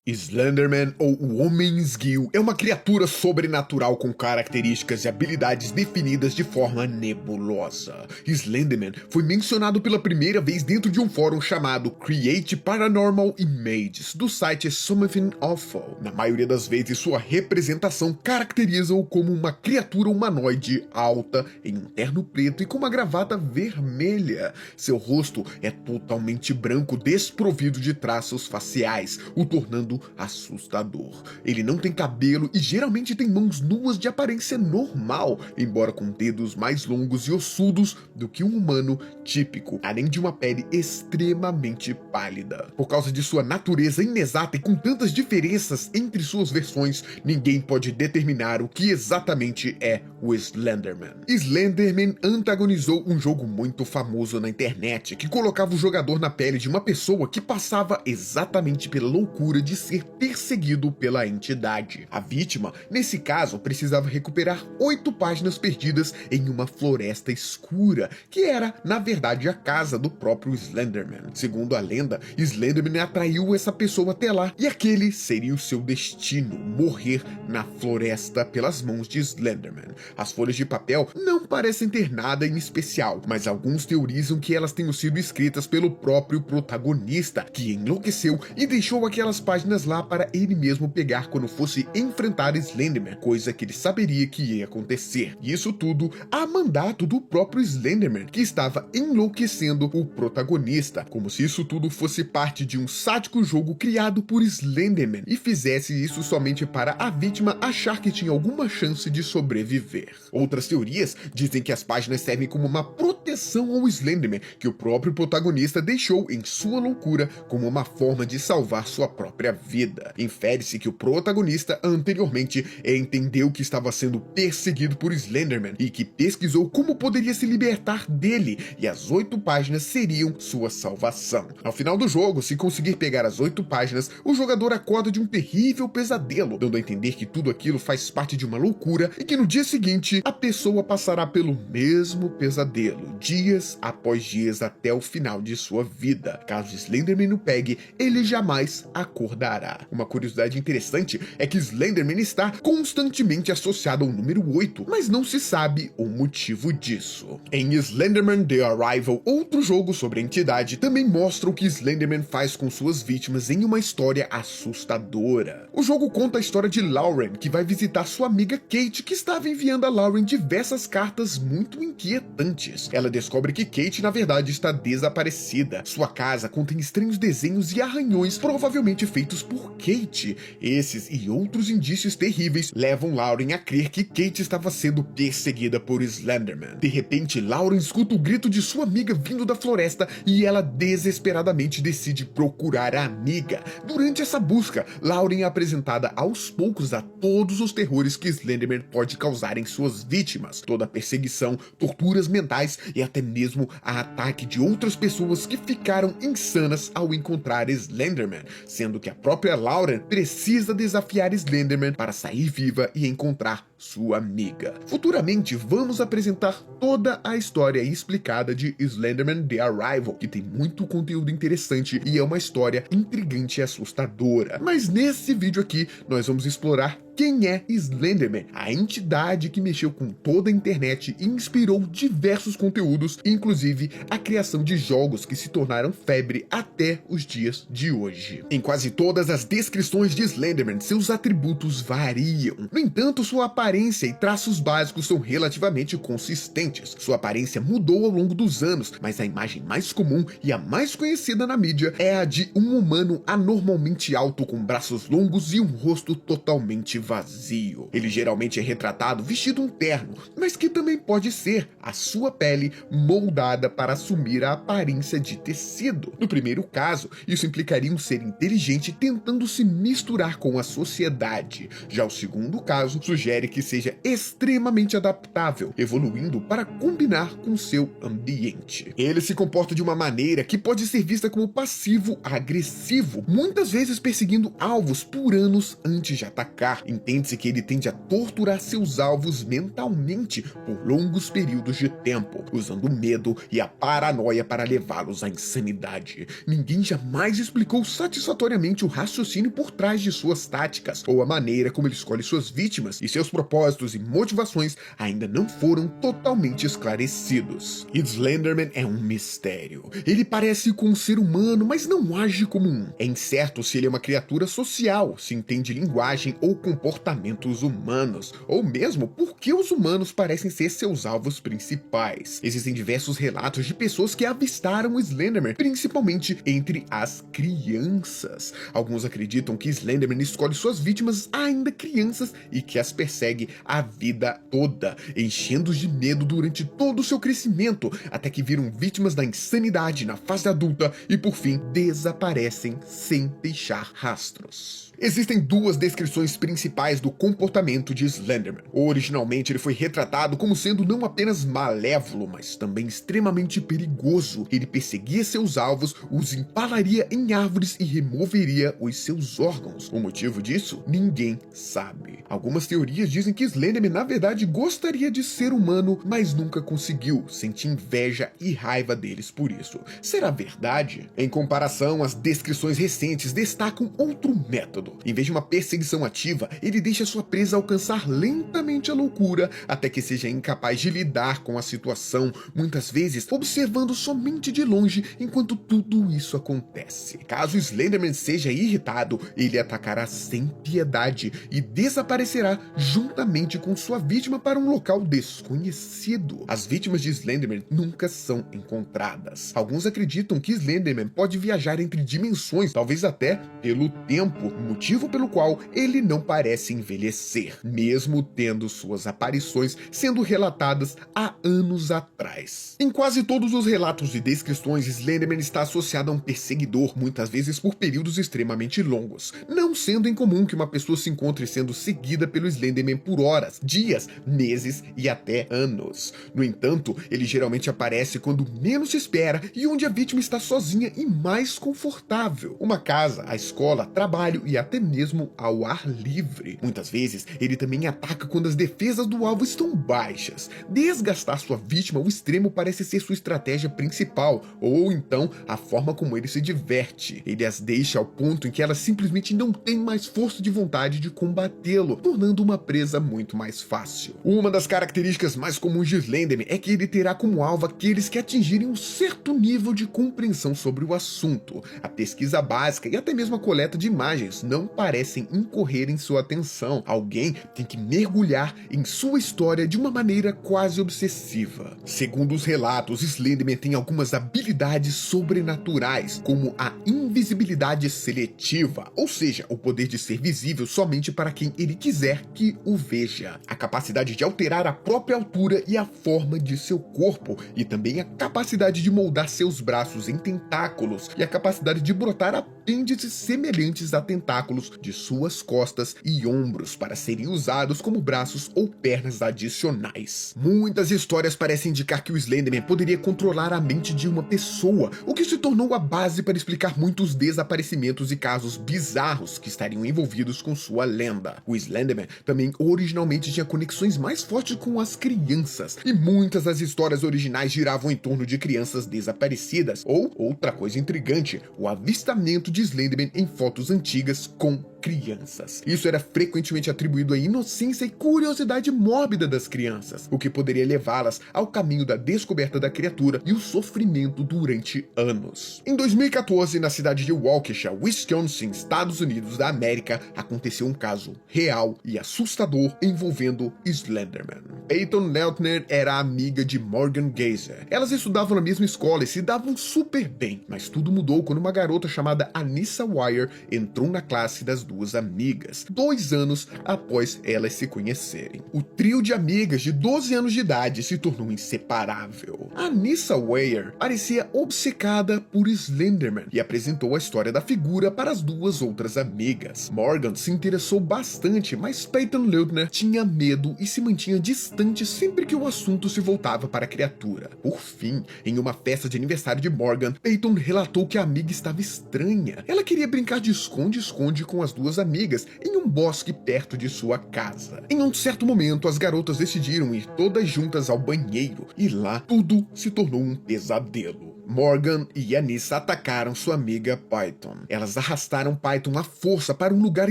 Slenderman, ou o Homem Esguio, é uma criatura sobrenatural com características e habilidades definidas de forma nebulosa. Slenderman foi mencionado pela primeira vez dentro de um fórum chamado Create Paranormal Images, do site Something Awful. Na maioria das vezes, sua representação caracteriza-o como uma criatura humanoide alta, em um terno preto e com uma gravata vermelha. Seu rosto é totalmente branco, desprovido de traços faciais, o tornando assustador. Ele não tem cabelo e geralmente tem mãos nuas de aparência normal, embora com dedos mais longos e ossudos do que um humano típico, além de uma pele extremamente pálida. Por causa de sua natureza inexata e com tantas diferenças entre suas versões, ninguém pode determinar o que exatamente é o Slenderman. Slenderman antagonizou um jogo muito famoso na internet, que colocava o jogador na pele de uma pessoa que passava exatamente pela loucura de ser perseguido pela entidade. A vítima, nesse caso, precisava recuperar 8 páginas perdidas em uma floresta escura, que era, na verdade, a casa do próprio Slenderman. Segundo a lenda, Slenderman atraiu essa pessoa até lá, e aquele seria o seu destino, morrer na floresta pelas mãos de Slenderman. As folhas de papel não parecem ter nada em especial, mas alguns teorizam que elas tenham sido escritas pelo próprio protagonista, que enlouqueceu e deixou aquelas páginas lá para ele mesmo pegar quando fosse enfrentar Slenderman, coisa que ele saberia que ia acontecer. E isso tudo a mandato do próprio Slenderman, que estava enlouquecendo o protagonista, como se isso tudo fosse parte de um sádico jogo criado por Slenderman e fizesse isso somente para a vítima achar que tinha alguma chance de sobreviver. Outras teorias dizem que as páginas servem como uma proteção ao Slenderman, que o próprio protagonista deixou em sua loucura como uma forma de salvar sua própria vida. Infere-se que o protagonista anteriormente entendeu que estava sendo perseguido por Slenderman e que pesquisou como poderia se libertar dele, e as 8 páginas seriam sua salvação. Ao final do jogo, se conseguir pegar as 8 páginas, o jogador acorda de um terrível pesadelo, dando a entender que tudo aquilo faz parte de uma loucura e que no dia seguinte a pessoa passará pelo mesmo pesadelo, dias após dias até o final de sua vida. Caso Slenderman o pegue, ele jamais acordará. Uma curiosidade interessante é que Slenderman está constantemente associado ao número 8, mas não se sabe o motivo disso. Em Slenderman The Arrival, outro jogo sobre a entidade, também mostra o que Slenderman faz com suas vítimas em uma história assustadora. O jogo conta a história de Lauren, que vai visitar sua amiga Kate, que estava enviando a Lauren diversas cartas muito inquietantes. Ela descobre que Kate, na verdade, está desaparecida. Sua casa contém estranhos desenhos e arranhões, provavelmente feitos por Kate. Esses e outros indícios terríveis levam Lauren a crer que Kate estava sendo perseguida por Slenderman. De repente, Lauren escuta o grito de sua amiga vindo da floresta e ela desesperadamente decide procurar a amiga. Durante essa busca, Lauren é apresentada aos poucos a todos os terrores que Slenderman pode causar em suas vítimas, toda a perseguição, torturas mentais e até mesmo a ataque de outras pessoas que ficaram insanas ao encontrar Slenderman, sendo que a própria Lauren precisa desafiar Slenderman para sair viva e encontrar sua amiga. Futuramente, vamos apresentar toda a história explicada de Slenderman The Arrival, que tem muito conteúdo interessante e é uma história intrigante e assustadora. Mas nesse vídeo aqui, nós vamos explorar quem é Slenderman, a entidade que mexeu com toda a internet e inspirou diversos conteúdos, inclusive a criação de jogos que se tornaram febre até os dias de hoje. Em quase todas as descrições de Slenderman, seus atributos variam. No entanto, sua aparência e traços básicos são relativamente consistentes. Sua aparência mudou ao longo dos anos, mas a imagem mais comum e a mais conhecida na mídia é a de um humano anormalmente alto com braços longos e um rosto totalmente vazio. Ele geralmente é retratado vestido um terno, mas que também pode ser a sua pele moldada para assumir a aparência de tecido. No primeiro caso, isso implicaria um ser inteligente tentando se misturar com a sociedade. Já o segundo caso sugere que seja extremamente adaptável, evoluindo para combinar com seu ambiente. Ele se comporta de uma maneira que pode ser vista como passivo-agressivo, muitas vezes perseguindo alvos por anos antes de atacar. Entende-se que ele tende a torturar seus alvos mentalmente por longos períodos de tempo, usando o medo e a paranoia para levá-los à insanidade. Ninguém jamais explicou satisfatoriamente o raciocínio por trás de suas táticas, ou a maneira como ele escolhe suas vítimas, e seus propósitos e motivações ainda não foram totalmente esclarecidos. Slenderman é um mistério. Ele parece com um ser humano, mas não age como um. É incerto se ele é uma criatura social, se entende linguagem ou comportamentos humanos, ou mesmo por que os humanos parecem ser seus alvos principais. Existem diversos relatos de pessoas que avistaram o Slenderman, principalmente entre as crianças. Alguns acreditam que Slenderman escolhe suas vítimas ainda crianças e que as persegue a vida toda, enchendo-os de medo durante todo o seu crescimento, até que viram vítimas da insanidade na fase adulta e por fim desaparecem sem deixar rastros. Existem duas descrições principais do comportamento de Slenderman. Originalmente ele foi retratado como sendo não apenas malévolo, mas também extremamente perigoso. Ele perseguia seus alvos, os empalaria em árvores e removeria os seus órgãos. O motivo disso? Ninguém sabe. Algumas teorias dizem que Slenderman na verdade gostaria de ser humano, mas nunca conseguiu, sente inveja e raiva deles por isso. Será verdade? Em comparação, as descrições recentes destacam outro método. Em vez de uma perseguição ativa, ele deixa sua presa alcançar lentamente a loucura até que seja incapaz de lidar com a situação, muitas vezes observando somente de longe enquanto tudo isso acontece. Caso Slenderman seja irritado, ele atacará sem piedade e desaparecerá juntamente com sua vítima para um local desconhecido. As vítimas de Slenderman nunca são encontradas. Alguns acreditam que Slenderman pode viajar entre dimensões, talvez até pelo tempo, motivo pelo qual ele não parece envelhecer, mesmo tendo suas aparições sendo relatadas há anos atrás. Em quase todos os relatos e descrições, Slenderman está associado a um perseguidor, muitas vezes por períodos extremamente longos, não sendo incomum que uma pessoa se encontre sendo seguida pelo Slenderman por horas, dias, meses e até anos. No entanto, ele geralmente aparece quando menos se espera e onde a vítima está sozinha e mais confortável. Uma casa, a escola, trabalho e até mesmo ao ar livre. Muitas vezes, ele também ataca quando as defesas do alvo estão baixas. Desgastar sua vítima ao extremo parece ser sua estratégia principal, ou então a forma como ele se diverte. Ele as deixa ao ponto em que elas simplesmente não têm mais força de vontade de combatê-lo, tornando uma presa muito mais fácil. Uma das características mais comuns de Slenderman é que ele terá como alvo aqueles que atingirem um certo nível de compreensão sobre o assunto. A pesquisa básica e até mesmo a coleta de imagens não parecem incorrer em sua atenção. Alguém tem que mergulhar em sua história de uma maneira quase obsessiva. Segundo os relatos, Slenderman tem algumas habilidades sobrenaturais, como a invisibilidade seletiva, ou seja, o poder de ser visível somente para quem ele quiser que o veja, a capacidade de alterar a própria altura e a forma de seu corpo, e também a capacidade de moldar seus braços em tentáculos, e a capacidade de brotar apêndices semelhantes a tentáculos de suas costas e ombros para serem usados como braços ou pernas adicionais. Muitas histórias parecem indicar que o Slenderman poderia controlar a mente de uma pessoa, o que se tornou a base para explicar muitos desaparecimentos e casos bizarros que estariam envolvidos com sua lenda. O Slenderman também originalmente tinha conexões mais fortes com as crianças, e muitas das histórias originais giravam em torno de crianças desaparecidas, ou outra coisa intrigante, o avistamento de Slenderman em fotos antigas com crianças. Isso era frequentemente atribuído à inocência e curiosidade mórbida das crianças, o que poderia levá-las ao caminho da descoberta da criatura e o sofrimento durante anos. Em 2014, na cidade de Waukesha, Wisconsin, Estados Unidos da América, aconteceu um caso real e assustador envolvendo Slenderman. Peyton Leutner era amiga de Morgan Geyser. Elas estudavam na mesma escola e se davam super bem, mas tudo mudou quando uma garota chamada Anissa Weier entrou na classe das duas amigas, 2 anos após elas se conhecerem. O trio de amigas de 12 anos de idade se tornou inseparável. Anissa Weier parecia obcecada por Slenderman e apresentou a história da figura para as duas outras amigas. Morgan se interessou bastante, mas Peyton Leutner tinha medo e se mantinha distante sempre que o assunto se voltava para a criatura. Por fim, em uma festa de aniversário de Morgan, Peyton relatou que a amiga estava estranha. Ela queria brincar de esconde-esconde com as duas duas amigas em um bosque perto de sua casa. Em um certo momento, as garotas decidiram ir todas juntas ao banheiro e lá tudo se tornou um pesadelo. Morgan e Anissa atacaram sua amiga Python. Elas arrastaram Python à força para um lugar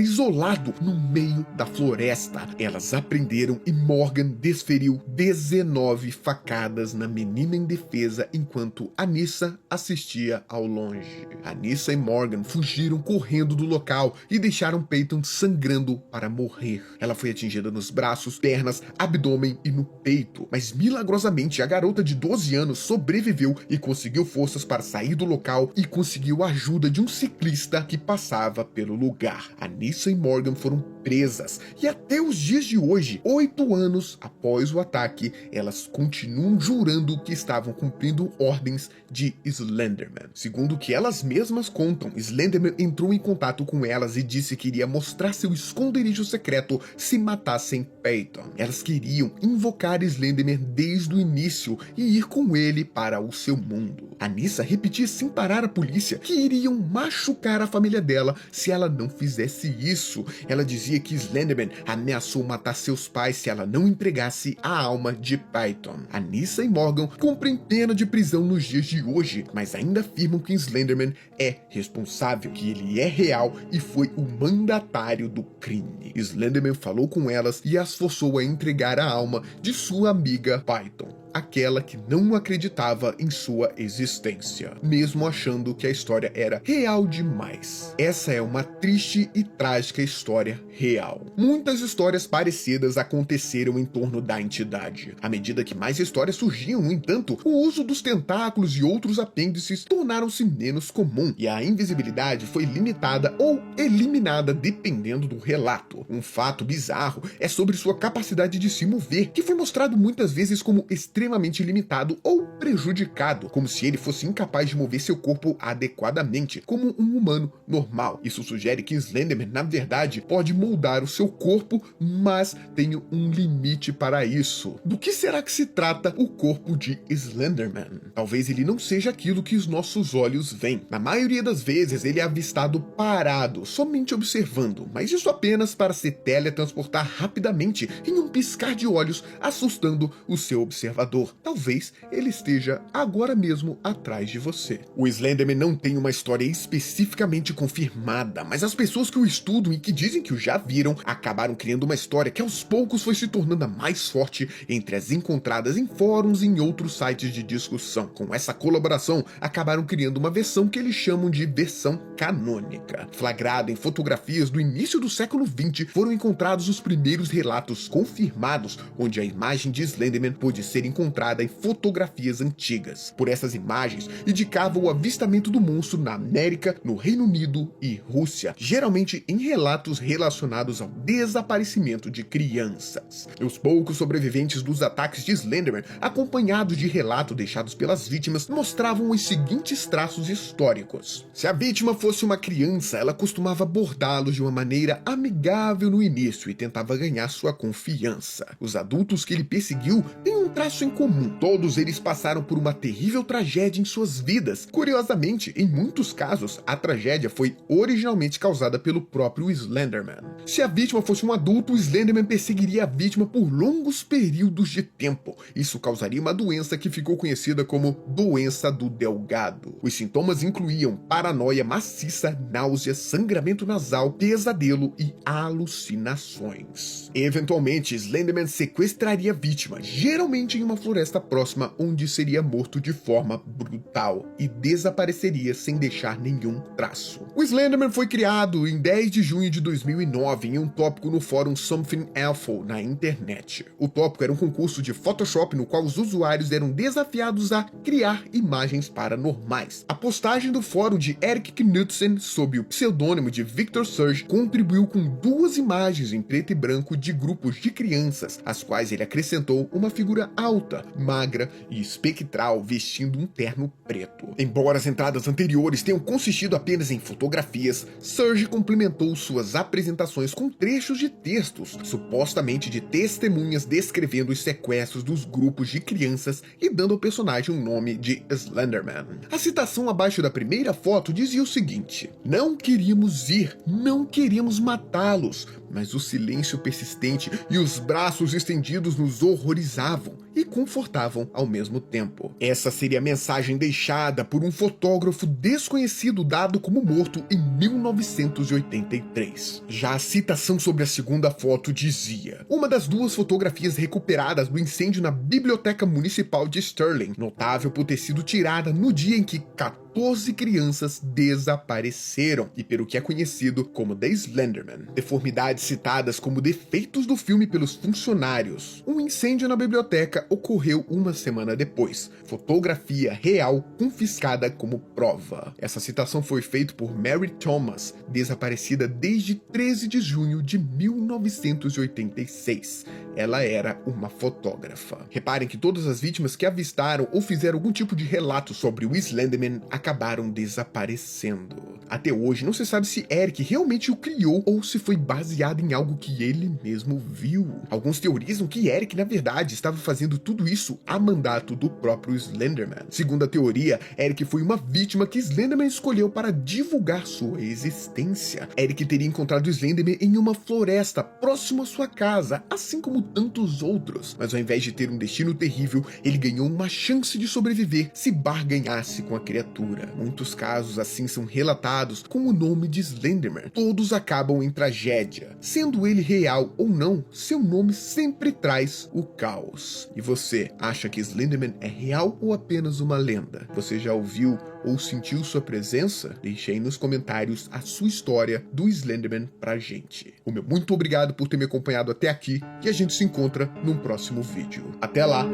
isolado no meio da floresta. Elas aprenderam e Morgan desferiu 19 facadas na menina indefesa enquanto Anissa assistia ao longe. Anissa e Morgan fugiram correndo do local e deixaram Peyton sangrando para morrer. Ela foi atingida nos braços, pernas, abdômen e no peito, mas milagrosamente a garota de 12 anos sobreviveu e conseguiu forças para sair do local e conseguiu a ajuda de um ciclista que passava pelo lugar. Anissa e Morgan foram presas e até os dias de hoje, 8 anos após o ataque, elas continuam jurando que estavam cumprindo ordens de Slenderman. Segundo o que elas mesmas contam, Slenderman entrou em contato com elas e disse que iria mostrar seu esconderijo secreto se matassem Peyton. Elas queriam invocar Slenderman desde o início e ir com ele para o seu mundo. Anissa repetia sem parar à polícia que iriam machucar a família dela se ela não fizesse isso. Ela dizia que Slenderman ameaçou matar seus pais se ela não entregasse a alma de Python. Anissa e Morgan cumprem pena de prisão nos dias de hoje, mas ainda afirmam que Slenderman é responsável, que ele é real e foi o mandatário do crime. Slenderman falou com elas e as forçou a entregar a alma de sua amiga Python, aquela que não acreditava em sua existência, mesmo achando que a história era real demais. Essa é uma triste e trágica história real. Muitas histórias parecidas aconteceram em torno da entidade. À medida que mais histórias surgiam, no entanto, o uso dos tentáculos e outros apêndices tornaram-se menos comum e a invisibilidade foi limitada ou eliminada dependendo do relato. Um fato bizarro é sobre sua capacidade de se mover, que foi mostrado muitas vezes como extremamente limitado ou prejudicado, como se ele fosse incapaz de mover seu corpo adequadamente, como um humano normal. Isso sugere que Slenderman, na verdade, pode moldar o seu corpo, mas tem um limite para isso. Do que será que se trata o corpo de Slenderman? Talvez ele não seja aquilo que os nossos olhos veem. Na maioria das vezes, ele é avistado parado, somente observando, mas isso apenas para se teletransportar rapidamente em um piscar de olhos, assustando o seu observador. Talvez ele esteja agora mesmo atrás de você. O Slenderman não tem uma história especificamente confirmada, mas as pessoas que o estudam e que dizem que o já viram acabaram criando uma história que aos poucos foi se tornando a mais forte entre as encontradas em fóruns e em outros sites de discussão. Com essa colaboração, acabaram criando uma versão que eles chamam de versão canônica. Flagrada em fotografias do início do século XX, foram encontrados os primeiros relatos confirmados onde a imagem de Slenderman pôde ser encontrada em fotografias antigas. Por essas imagens, indicava o avistamento do monstro na América, no Reino Unido e Rússia, geralmente em relatos relacionados ao desaparecimento de crianças. Os poucos sobreviventes dos ataques de Slenderman, acompanhados de relatos deixados pelas vítimas, mostravam os seguintes traços históricos. Se a vítima fosse uma criança, ela costumava abordá-los de uma maneira amigável no início e tentava ganhar sua confiança. Os adultos que ele perseguiu têm um traço em comum. Todos eles passaram por uma terrível tragédia em suas vidas. Curiosamente, em muitos casos, a tragédia foi originalmente causada pelo próprio Slenderman. Se a vítima fosse um adulto, o Slenderman perseguiria a vítima por longos períodos de tempo. Isso causaria uma doença que ficou conhecida como doença do delgado. Os sintomas incluíam paranoia maciça, náusea, sangramento nasal, pesadelo e alucinações. Eventualmente, Slenderman sequestraria a vítima, geralmente em uma floresta próxima, onde seria morto de forma brutal e desapareceria sem deixar nenhum traço. O Slenderman foi criado em 10 de junho de 2009 em um tópico no fórum Something Awful na internet. O tópico era um concurso de Photoshop no qual os usuários eram desafiados a criar imagens paranormais. A postagem do fórum de Eric Knudsen, sob o pseudônimo de Victor Surge, contribuiu com 2 imagens em preto e branco de grupos de crianças, às quais ele acrescentou uma figura alta alta, magra e espectral, vestindo um terno preto. Embora as entradas anteriores tenham consistido apenas em fotografias, Surge complementou suas apresentações com trechos de textos, supostamente de testemunhas descrevendo os sequestros dos grupos de crianças e dando ao personagem um nome de Slenderman. A citação abaixo da primeira foto dizia o seguinte: "Não queríamos ir, não queríamos matá-los, mas o silêncio persistente e os braços estendidos nos horrorizavam e confortavam ao mesmo tempo." Essa seria a mensagem deixada por um fotógrafo desconhecido dado como morto em 1983. Já a citação sobre a segunda foto dizia: "Uma das duas fotografias recuperadas do incêndio na Biblioteca Municipal de Sterling, notável por ter sido tirada no dia em que 14 crianças desapareceram e pelo que é conhecido como The Slenderman. Deformidades citadas como defeitos do filme pelos funcionários. Um incêndio na biblioteca ocorreu uma semana depois. Fotografia real confiscada como prova." Essa citação foi feita por Mary Thomas, desaparecida desde 13 de junho de 1986. Ela era uma fotógrafa. Reparem que todas as vítimas que avistaram ou fizeram algum tipo de relato sobre o Slenderman acabaram desaparecendo. Até hoje não se sabe se Eric realmente o criou ou se foi baseado em algo que ele mesmo viu. Alguns teorizam que Eric na verdade estava fazendo tudo isso a mandato do próprio Slenderman. Segundo a teoria, Eric foi uma vítima que Slenderman escolheu para divulgar sua existência. Eric teria encontrado Slenderman em uma floresta próximo à sua casa, assim como tantos outros, mas ao invés de ter um destino terrível, ele ganhou uma chance de sobreviver se barganhasse com a criatura. Muitos casos assim são relatados com o nome de Slenderman. Todos acabam em tragédia. Sendo ele real ou não, seu nome sempre traz o caos. E você, acha que Slenderman é real ou apenas uma lenda? Você já ouviu ou sentiu sua presença? Deixe aí nos comentários a sua história do Slenderman pra gente. O meu muito obrigado por ter me acompanhado até aqui e a gente se encontra num próximo vídeo. Até lá!